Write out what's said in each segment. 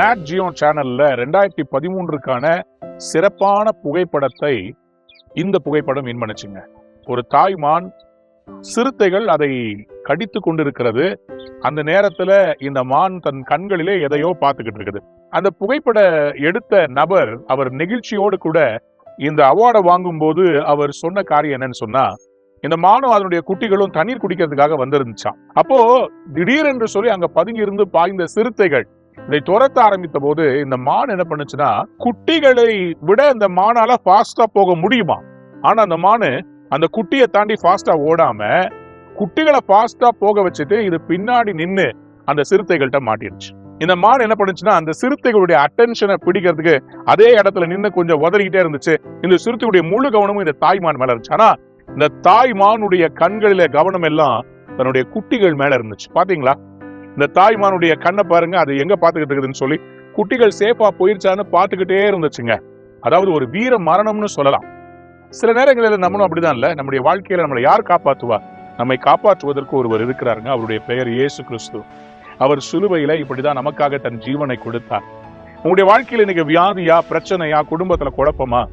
Not Jio சேனல்ல 2013க்கான சிறப்பான புகைப்படத்தை இந்த புகைப்படம் வின் பண்ணுச்சுங்க. ஒரு தாய்மான் சிறுத்தைகள் அதை கடித்து கொண்டிருக்கிறது. அந்த நேரத்துல இந்த மான் தன் கண்களிலே எதையோ பார்த்துக்கிட்டு இருக்குது. அந்த புகைப்பட எடுத்த நபர் அவர் நெகிழ்ச்சியோடு கூட இந்த அவார்டை வாங்கும் போது அவர் சொன்ன காரியம் என்னன்னு சொன்னா, இந்த மானும் அதனுடைய குட்டிகளும் தண்ணீர் குடிக்கிறதுக்காக வந்திருந்துச்சான். அப்போ திடீரென்று சொல்லி அங்க பதுங்கி இருந்து பாய்ந்த சிறுத்தைகள் இதை துரத்த ஆரம்பித்த போது இந்த மான் என்ன பண்ணுச்சுன்னா, குட்டிகளை விட இந்த மானால ஃபாஸ்டா போக முடியுமா? ஆனா அந்த மானு அந்த குட்டியை தாண்டி ஃபாஸ்டா ஓடாம குட்டிகளை ஃபாஸ்டா போக வச்சுட்டு இது பின்னாடி நின்னு அந்த சிறுத்தைகள்கிட்ட மாட்டிருச்சு. இந்த மான் என்ன பண்ணுச்சுன்னா, அந்த சிறுத்தைகளுடைய அட்டென்ஷனை பிடிக்கிறதுக்கு அதே இடத்துல நின்று கொஞ்சம் உதறிக்கிட்டே இருந்துச்சு. இந்த சிறுத்தையுடைய முழு கவனமும் இந்த தாய்மான் மேல இருந்துச்சு. ஆனா இந்த தாய்மானுடைய கண்களில கவனம் எல்லாம் தன்னுடைய குட்டிகள் மேல இருந்துச்சு. பாத்தீங்களா? இந்த தாய்மானுடைய கண்ணை பாருங்க, அது எங்க பாத்துக்கிட்டு இருக்குதுன்னு சொல்லி குட்டிகள் சேஃபா போயிருச்சான்னு பாத்துக்கிட்டே இருந்துச்சுங்க. அதாவது ஒரு வீர மரணம்னு சொல்லலாம். சில நேரங்களில் நம்மளும் அப்படிதான் இல்ல, நம்முடைய வாழ்க்கையில நம்மளை யார் காப்பாற்றுவா? நம்மை காப்பாற்றுவதற்கு ஒருவர் இருக்கிறாருங்க. அவருடைய பெயர் இயேசு கிறிஸ்து. அவர் சிலுவையில இப்படிதான் நமக்காக தன் ஜீவனை கொடுத்தார். உங்களுடைய வாழ்க்கையில இன்னைக்கு வியாதியா, பிரச்சனையா, குடும்பத்துல குழப்பமா,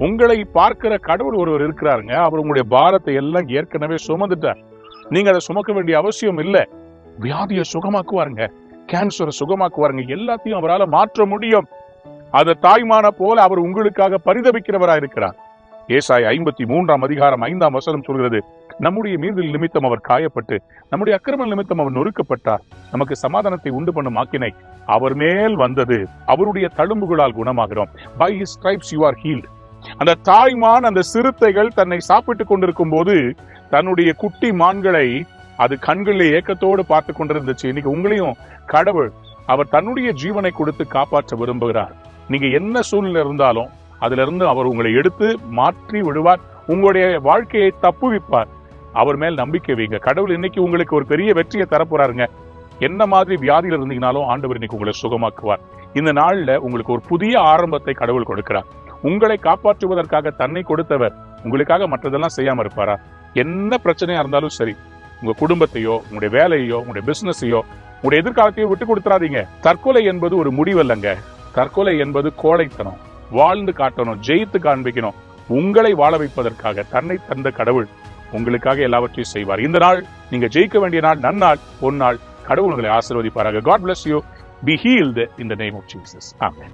உங்களை பார்க்கிற கடவுள் ஒருவர் இருக்கிறாருங்க. அவர் உங்களுடைய பாரத்தை எல்லாம் ஏற்கனவே சுமந்துட்டார். நீங்க அதை சுமக்க வேண்டிய அவசியம் இல்லை. வியாதியை சுகமாக்குவாருங்க, கேன்சரை சுகமாக்குவாருங்க, எல்லாத்தையும் அவரால் மாற்ற முடியும். அந்த தாய்மான போல அவர் உங்களுக்காக பரிதபிக்கிறவராக இருக்கிறார். ஏசாயா 53:5 சொல்கிறது, நம்முடைய மீறுதல் நிமித்தம் அவர் காயப்பட்டு நம்முடைய அக்கிரம நிமித்தம் அவர் நொறுக்கப்பட்டார். நமக்கு சமாதானத்தை உண்டு பண்ணும் ஆக்கினை அவர் மேல் வந்தது, அவருடைய தழும்புகளால் குணமாகிறோம். By his stripes you are healed. அந்த தாய்மான் அந்த சிறுத்தைகள் தன்னை சாப்பிட்டுக் கொண்டிருக்கும் போது தன்னுடைய குட்டி மான்களை அது கண்களில் ஏக்கத்தோடு பார்த்து கொண்டிருந்துச்சு. இன்னைக்கு உங்களையும் கடவுள் அவர் தன்னுடைய ஜீவனை கொடுத்து காப்பாற்ற விரும்புகிறார். நீங்க என்ன சூழ்நிலை இருந்தாலும் அதுல இருந்து அவர் உங்களை எடுத்து மாற்றி விடுவார். உங்களுடைய வாழ்க்கையை தப்புவிப்பார். அவர் மேல் நம்பிக்கை வைங்க. கடவுள் இன்னைக்கு உங்களுக்கு ஒரு பெரிய வெற்றியை தரப்போறாருங்க. என்ன மாதிரி வியாதியில இருந்தீங்கனாலும் ஆண்டவர் இன்னைக்கு உங்களை சுகமாக்குவார். இந்த நாள்ல உங்களுக்கு ஒரு புதிய ஆரம்பத்தை கடவுள் கொடுக்கிறார். உங்களை காப்பாற்றுவதற்காக தன்னை கொடுத்தவர் உங்களுக்காக மற்றதெல்லாம் செய்யாம இருப்பாரா? என்ன பிரச்சனையா இருந்தாலும் சரி, உங்க குடும்பத்தையோ, உங்களுடைய வேலையோ, உங்களுடைய பிசினஸையோ, உங்களுடைய எதிர்காலத்தையோ விட்டு கொடுத்துறாதீங்க. தற்கொலை என்பது ஒரு முடிவல்லங்க. தற்கொலை என்பது கோழைத்தனம். வாழ்ந்து காட்டணும், ஜெயித்து காண்பிக்கணும். உங்களை வாழ வைப்பதற்காக தன்னை தந்த கடவுள் உங்களுக்காக எல்லாவற்றையும் செய்வார். இந்த நாள் நீங்க ஜெயிக்க வேண்டிய நாள், நன்னாள், பொன்னாள். கடவுள் உங்களை ஆசீர்வதிப்பாராக. God bless you. Be healed in the name of Jesus. Amen.